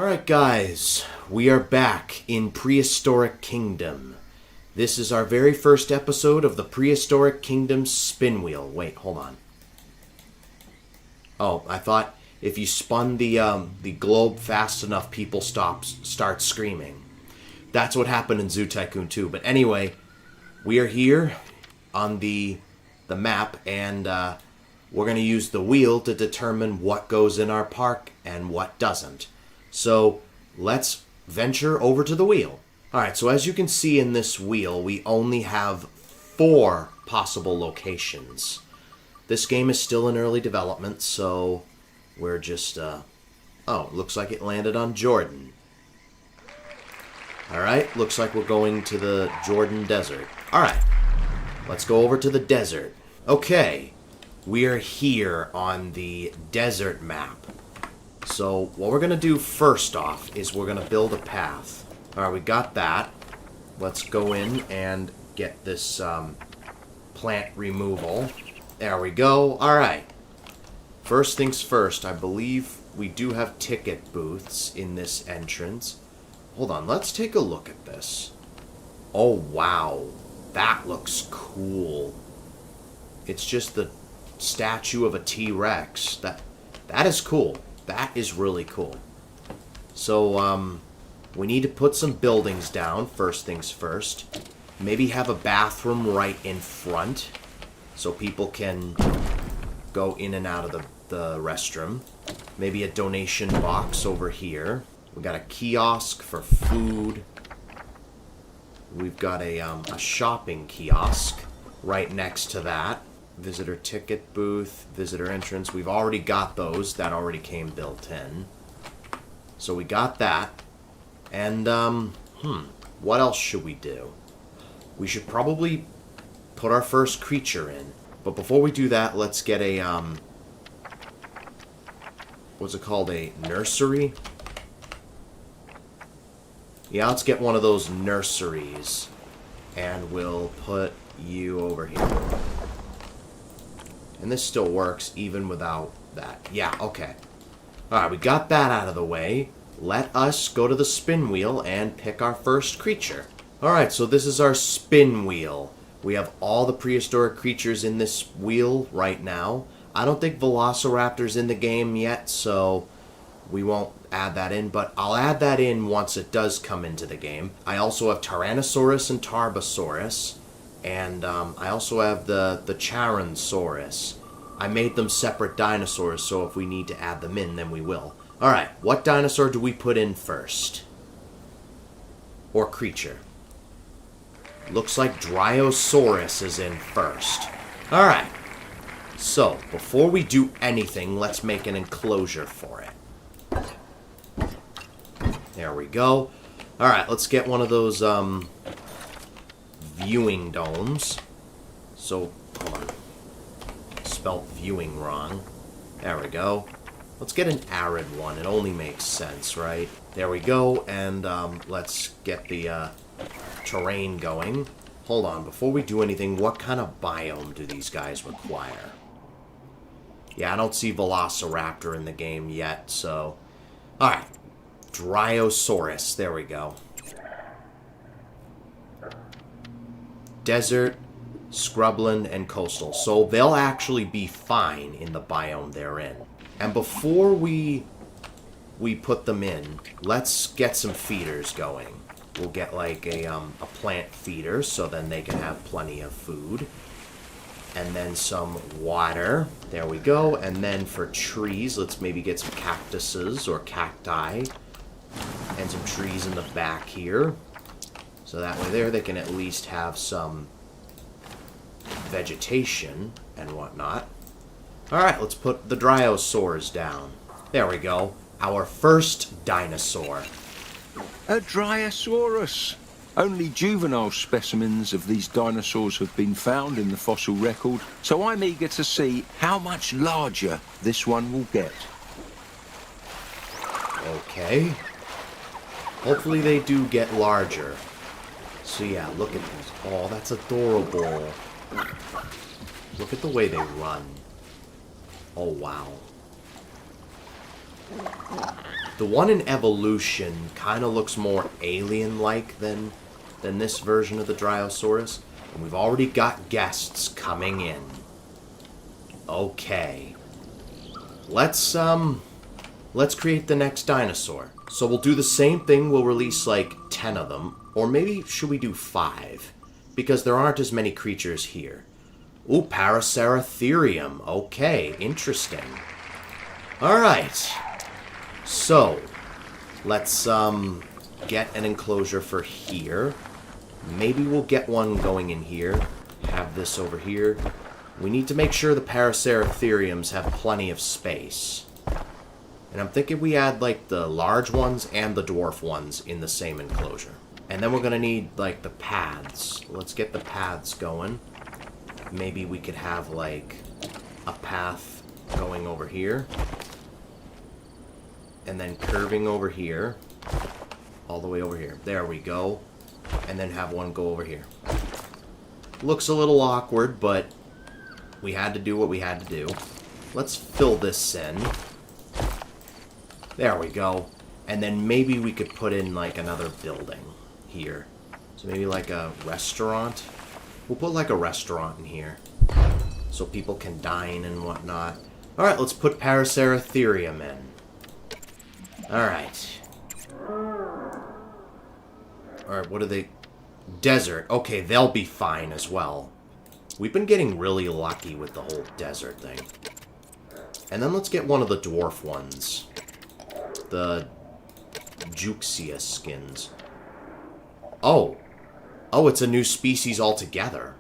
Alright guys, we are back in Prehistoric Kingdom. This is our very first episode of the Prehistoric Kingdom spin wheel. Wait, hold on. Oh, I thought if you spun the globe fast enough, people start screaming. That's what happened in Zoo Tycoon 2. But anyway, we are here on the map, and we're going to use the wheel to determine what goes in our park and what doesn't. So let's venture over to the wheel. Alright, so as you can see in this wheel, we only have 4 possible locations. This game is still in early development, so we're just, oh, looks like it landed on Jordan. Alright, looks like we're going to the Jordan Desert. Alright, let's go over to the desert. Okay, we are here on the desert map. So what we're going to do first off is we're going to build a path. Alright, we got that. Let's go in and get this plant removal. There we go. Alright. First things first, I believe we do have ticket booths in this entrance. Hold on, let's take a look at this. Oh wow, that looks cool. It's just the statue of a T-Rex. That is cool. That is really cool. So, we need to put some buildings down, first things first. Maybe have a bathroom right in front, so people can go in and out of the restroom. Maybe a donation box over here. We got a kiosk for food. We've got a shopping kiosk right next to that. Visitor ticket booth, visitor entrance. We've already got those. That already came built in. So we got that. And, what else should we do? We should probably put our first creature in. But before we do that, let's get a, what's it called? A nursery? Yeah, let's get one of those nurseries. And we'll put you over here. And this still works even without that. Yeah, okay. Alright, we got that out of the way. Let us go to the spin wheel and pick our first creature. Alright, so this is our spin wheel. We have all the prehistoric creatures in this wheel right now. I don't think Velociraptor's in the game yet, so we won't add that in, but I'll add that in once it does come into the game. I also have Tyrannosaurus and Tarbosaurus. And I also have the Charonsaurus. I made them separate dinosaurs, so if we need to add them in, then we will. Alright, what dinosaur do we put in first? Or creature? Looks like Dryosaurus is in first. Alright, so before we do anything, let's make an enclosure for it. There we go. Alright, let's get one of those, viewing domes. So, hold on. Spelled viewing wrong. There we go. Let's get an arid one. It only makes sense, right? There we go, and let's get the terrain going. Hold on, before we do anything, what kind of biome do these guys require? Yeah, I don't see Velociraptor in the game yet, so... Alright. Dryosaurus. There we go. Desert, scrubland, and coastal. So they'll actually be fine in the biome they're in. And before we put them in, let's get some feeders going. We'll get like a plant feeder, so then they can have plenty of food. And then some water. There we go. And then for trees, let's maybe get some cactuses or cacti. And some trees in the back here. So that way there they can at least have some vegetation and whatnot. Alright, let's put the Dryosaurs down. There we go. Our first dinosaur. A Dryosaurus. Only juvenile specimens of these dinosaurs have been found in the fossil record, so I'm eager to see how much larger this one will get. Okay. Hopefully they do get larger. So yeah, look at this. Oh, that's adorable. Look at the way they run. Oh, wow. The one in evolution kind of looks more alien-like than this version of the Dryosaurus. And we've already got guests coming in. Okay. Let's create the next dinosaur. So we'll do the same thing. We'll release like 10 of them. Or maybe should we do 5? Because there aren't as many creatures here. Ooh, Paraceratherium. Okay, interesting. Alright. So, let's get an enclosure for here. Maybe we'll get one going in here. Have this over here. We need to make sure the Paraceratheriums have plenty of space. And I'm thinking we add like the large ones and the dwarf ones in the same enclosure. And then we're going to need like the paths. Let's get the paths going. Maybe we could have like a path going over here. And then curving over here. All the way over here. There we go. And then have one go over here. Looks a little awkward, but we had to do what we had to do. Let's fill this in. There we go. And then maybe we could put in like another building here. So maybe like a restaurant. We'll put like a restaurant in here. So people can dine and whatnot. Alright, let's put Paraceratherium in. Alright. Alright, what are they? Desert. Okay, they'll be fine as well. We've been getting really lucky with the whole desert thing. And then let's get one of the dwarf ones. The Juxia skins. Oh. Oh, it's a new species altogether.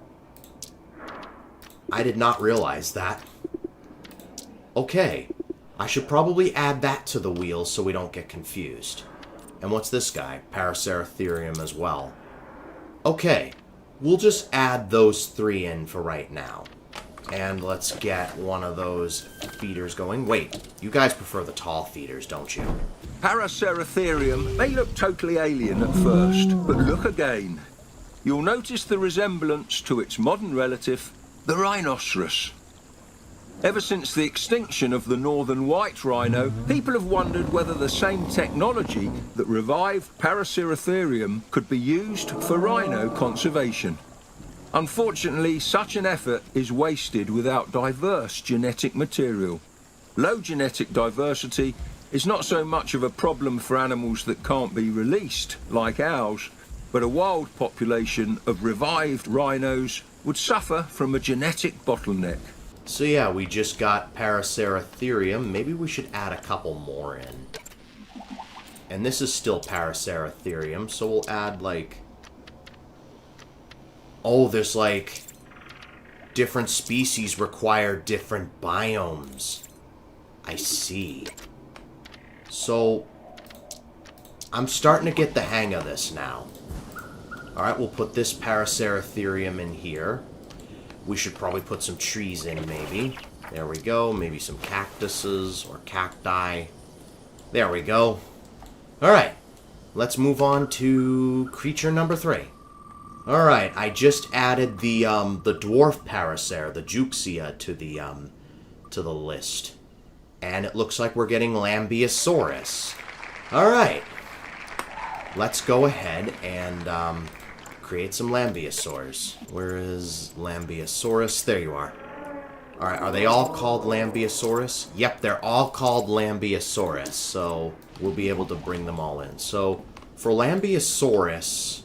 I did not realize that. Okay. I should probably add that to the wheel so we don't get confused. And what's this guy? Paraceratherium as well. Okay. We'll just add those 3 in for right now. And let's get one of those feeders going. Wait, you guys prefer the tall feeders, don't you? Paraceratherium may look totally alien at first, but look again. You'll notice the resemblance to its modern relative, the rhinoceros. Ever since the extinction of the northern white rhino, people have wondered whether the same technology that revived Paraceratherium could be used for rhino conservation. Unfortunately, such an effort is wasted without diverse genetic material. Low genetic diversity is not so much of a problem for animals that can't be released, like ours, but a wild population of revived rhinos would suffer from a genetic bottleneck. So yeah, we just got Paraceratherium. Maybe we should add a couple more in. And this is still Paraceratherium, so we'll add like... Oh, there's like... different species require different biomes. I see. So... I'm starting to get the hang of this now. Alright, we'll put this Paraceratherium in here. We should probably put some trees in, maybe. There we go. Maybe some cactuses or cacti. There we go. Alright. Let's move on to creature number 3. Alright, I just added the dwarf Paracer, the Juxia, to the list. And it looks like we're getting Lambiosaurus. Alright. Let's go ahead and create some Lambiosaurs. Where is Lambiosaurus? There you are. Alright, are they all called Lambiosaurus? Yep, they're all called Lambiosaurus, so we'll be able to bring them all in. So, for Lambiosaurus...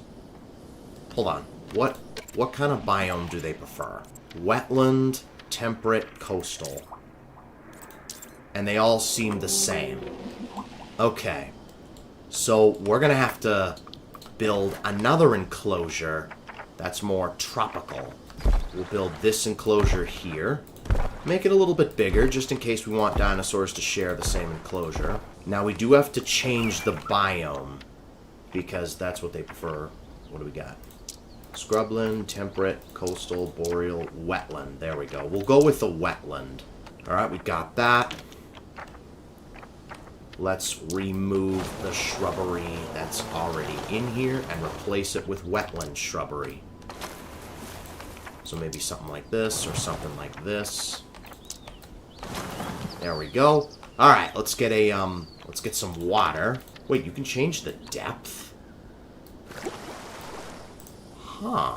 Hold on. What kind of biome do they prefer? Wetland, temperate, coastal. And they all seem the same. Okay. So, we're gonna have to build another enclosure that's more tropical. We'll build this enclosure here. Make it a little bit bigger, just in case we want dinosaurs to share the same enclosure. Now, we do have to change the biome, because that's what they prefer. What do we got? Scrubland, temperate, coastal, boreal, wetland. There we go. We'll go with the wetland. Alright, we got that. Let's remove the shrubbery that's already in here and replace it with wetland shrubbery. So maybe something like this or something like this. There we go. All right, let's get a let's get some water. Wait, you can change the depth? Huh.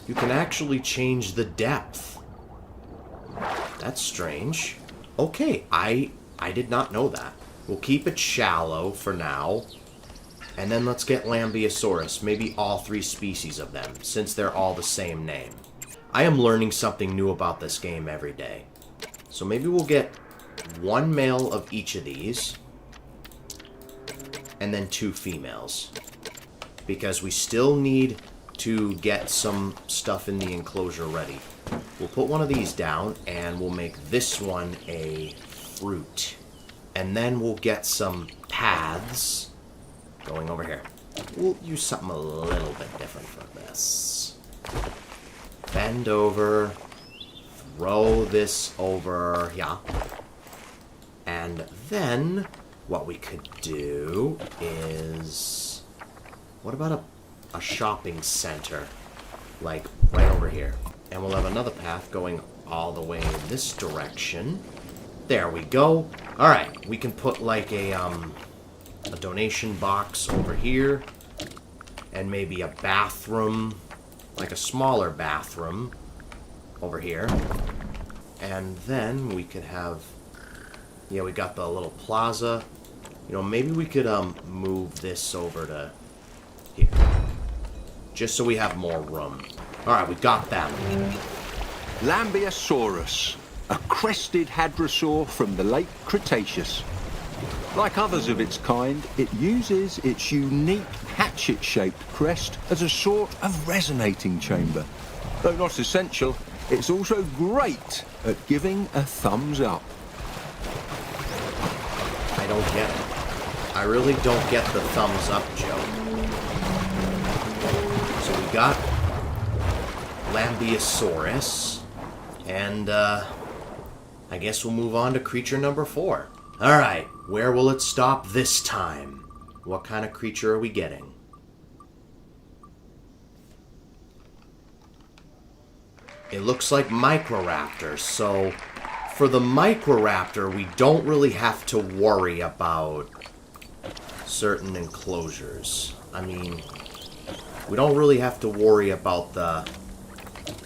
You can actually change the depth. That's strange. Okay, I did not know that. We'll keep it shallow for now. And then let's get Lambiosaurus, maybe all 3 species of them, since they're all the same name. I am learning something new about this game every day. So maybe we'll get 1 male of each of these, and then 2 females. Because we still need to get some stuff in the enclosure ready. We'll put one of these down, and we'll make this one a fruit. And then we'll get some paths going over here. We'll use something a little bit different for this. Bend over, throw this over, yeah. And then what we could do is, what about a shopping center, like right over here? And we'll have another path going all the way in this direction. There we go. All right, we can put like a donation box over here, and maybe a bathroom, like a smaller bathroom over here. And then we could have, yeah, we got the little plaza. You know, maybe we could move this over to here, just so we have more room. All right, we got that. Lambiosaurus, a crested hadrosaur from the late Cretaceous. Like others of its kind, it uses its unique hatchet-shaped crest as a sort of resonating chamber. Though not essential, it's also great at giving a thumbs up. I don't get it. I really don't get the thumbs up joke. So we got Lambiosaurus, and I guess we'll move on to creature number 4. Alright, where will it stop this time? What kind of creature are we getting? It looks like Microraptor, so for the Microraptor, we don't really have to worry about certain enclosures. I mean, we don't really have to worry about the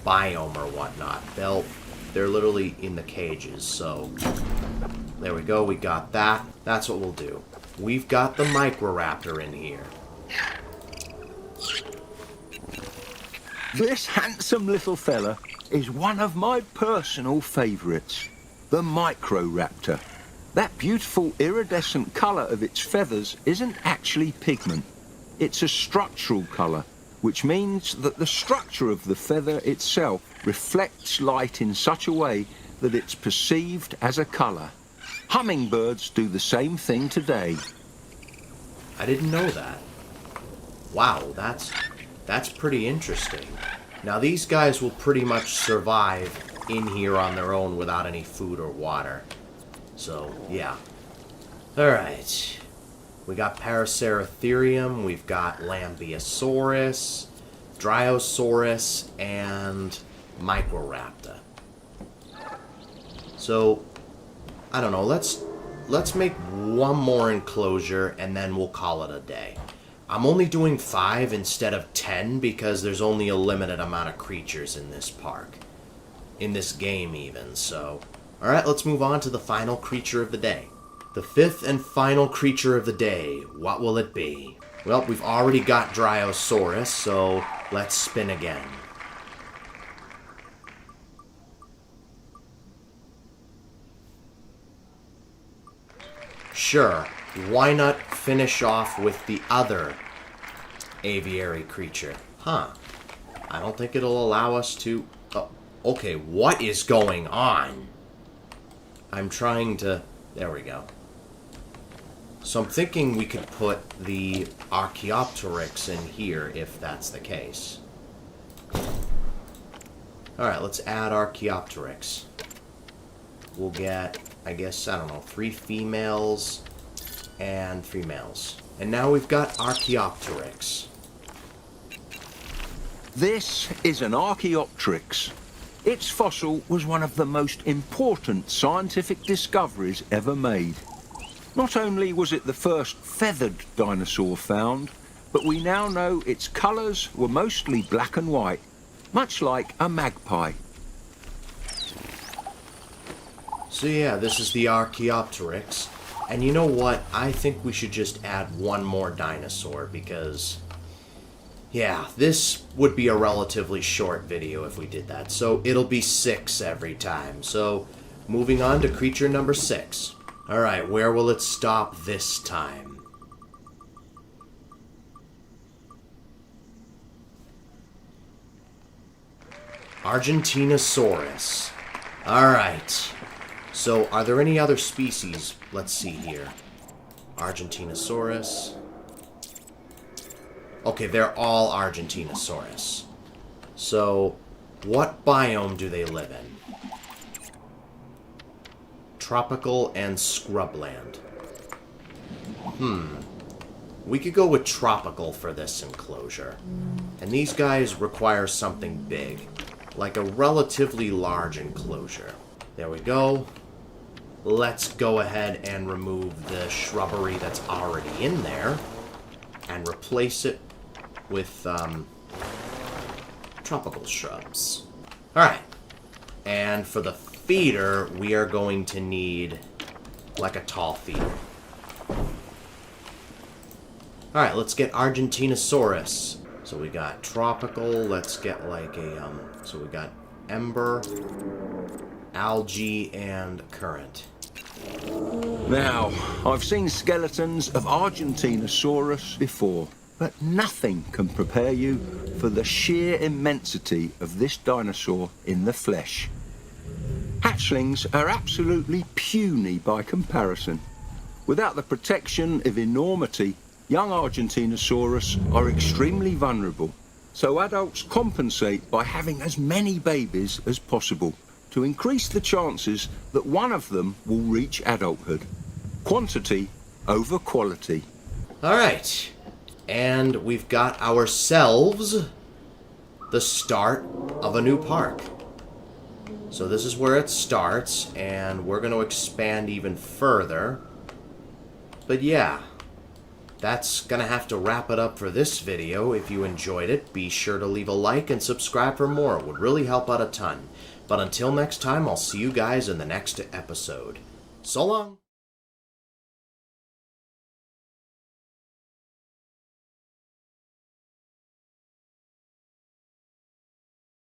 biome or whatnot. They're literally in the cages, so there we go, we got that. That's what we'll do. We've got the Microraptor in here. This handsome little fella is one of my personal favourites, the Microraptor. That beautiful iridescent colour of its feathers isn't actually pigment. It's a structural colour, which means that the structure of the feather itself reflects light in such a way that it's perceived as a colour. Hummingbirds do the same thing today. I didn't know that. Wow, that's pretty interesting. Now these guys will pretty much survive in here on their own without any food or water. So, yeah. Alright. We got Paraceratherium, we've got Lambiosaurus, Dryosaurus, and Microraptor. So, I don't know, let's make one more enclosure and then we'll call it a day. I'm only doing 5 instead of 10 because there's only a limited amount of creatures in this park. In this game even, so... Alright, let's move on to the final creature of the day. The 5th and final creature of the day, what will it be? Well, we've already got Dryosaurus, so let's spin again. Sure, why not finish off with the other aviary creature? Huh. I don't think it'll allow us to... Oh, okay, what is going on? I'm trying to... There we go. So I'm thinking we could put the archeopteryx in here if that's the case. Alright, let's add archeopteryx. We'll get, I guess, I don't know, 3 females and 3 males. And now we've got archeopteryx. This is an archeopteryx. Its fossil was one of the most important scientific discoveries ever made. Not only was it the first feathered dinosaur found, but we now know its colours were mostly black and white, much like a magpie. So yeah, this is the Archeopteryx. And you know what? I think we should just add one more dinosaur because, yeah, this would be a relatively short video if we did that. So it'll be 6 every time. So moving on to creature number 6. Alright, where will it stop this time? Argentinosaurus. Alright. So, are there any other species? Let's see here. Argentinosaurus. Okay, they're all Argentinosaurus. So, what biome do they live in? Tropical and scrubland. We could go with tropical for this enclosure. And these guys require something big, like a relatively large enclosure. There we go. Let's go ahead and remove the shrubbery that's already in there and replace it with tropical shrubs. Alright. And for the feeder, we are going to need like a tall feeder. Alright, let's get Argentinosaurus. So we got tropical, let's get like a, so we got ember, algae, and current. Now, I've seen skeletons of Argentinosaurus before, but nothing can prepare you for the sheer immensity of this dinosaur in the flesh. Hatchlings are absolutely puny by comparison. Without the protection of enormity, young Argentinosaurus are extremely vulnerable, so adults compensate by having as many babies as possible to increase the chances that one of them will reach adulthood. Quantity over quality. Alright, and we've got ourselves the start of a new park. So this is where it starts, and we're going to expand even further. But yeah, that's going to have to wrap it up for this video. If you enjoyed it, be sure to leave a like and subscribe for more. It would really help out a ton. But until next time, I'll see you guys in the next episode. So long!